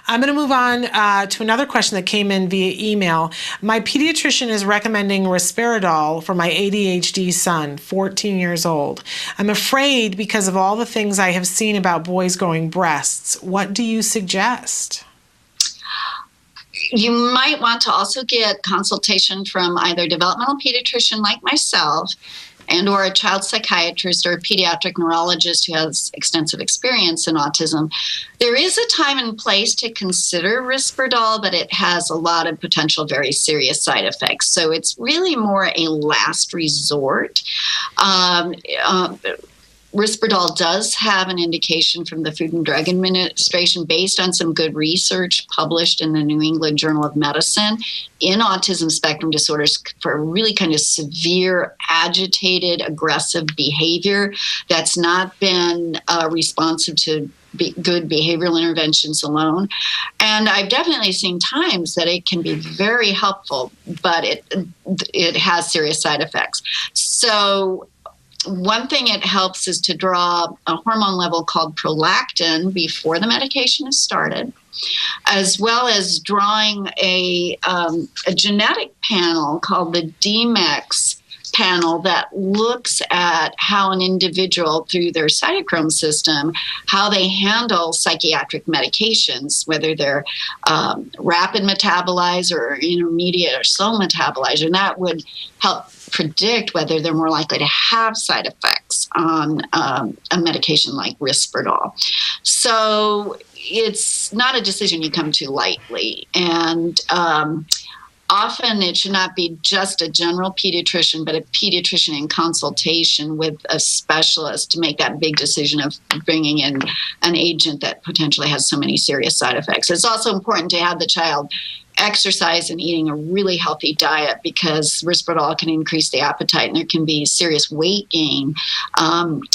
I'm going to move on to another question that came in via email. My pediatrician is recommending Respiradol for my ADHD son, 14 years old. I'm afraid because of all the things I have seen about boys growing breasts. What do you suggest? You might want to also get consultation from either a developmental pediatrician like myself and or a child psychiatrist or a pediatric neurologist who has extensive experience in autism. There is a time and place to consider Risperdal, but it has a lot of potential very serious side effects. So it's really more a last resort. Risperdal does have an indication from the Food and Drug Administration based on some good research published in the New England Journal of Medicine in autism spectrum disorders for really kind of severe, agitated, aggressive behavior that's not been responsive to good behavioral interventions alone. And I've definitely seen times that it can be very helpful, but it has serious side effects. So one thing it helps is to draw a hormone level called prolactin before the medication is started, as well as drawing a genetic panel called the DMEX panel that looks at how an individual, through their cytochrome system, how they handle psychiatric medications, whether they're rapid metabolizer or intermediate or slow metabolizer. And that would help predict whether they're more likely to have side effects on a medication like Risperdal. So it's not a decision you come to lightly. And often it should not be just a general pediatrician, but a pediatrician in consultation with a specialist to make that big decision of bringing in an agent that potentially has so many serious side effects. It's also important to have the child exercise and eating a really healthy diet because Risperdal can increase the appetite and there can be serious weight gain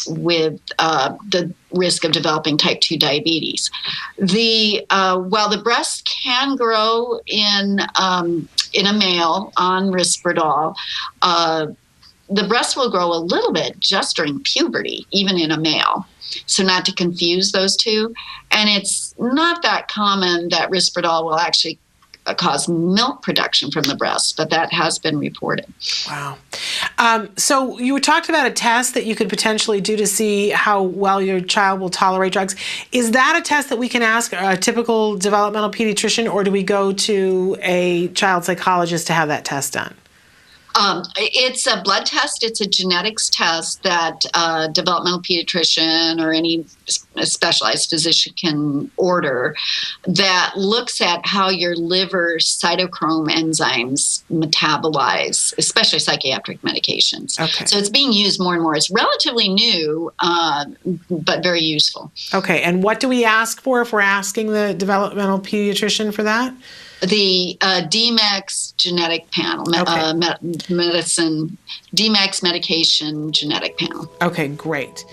with the risk of developing type 2 diabetes. While the breast can grow in a male on Risperdal, the breast will grow a little bit just during puberty, even in a male. So not to confuse those two. And it's not that common that Risperdal will actually cause milk production from the breast, but that has been reported. Wow. So you talked about a test that you could potentially do to see how well your child will tolerate drugs. Is that a test that we can ask a typical developmental pediatrician, or do we go to a child psychologist to have that test done? It's a blood test. It's a genetics test that a developmental pediatrician or any specialized physician can order that looks at how your liver cytochrome enzymes metabolize, especially psychiatric medications. Okay. So it's being used more and more. It's relatively new, but very useful. Okay. And what do we ask for if we're asking the developmental pediatrician for that? The DMEX genetic panel, okay. DMEX medication genetic panel. Okay, great.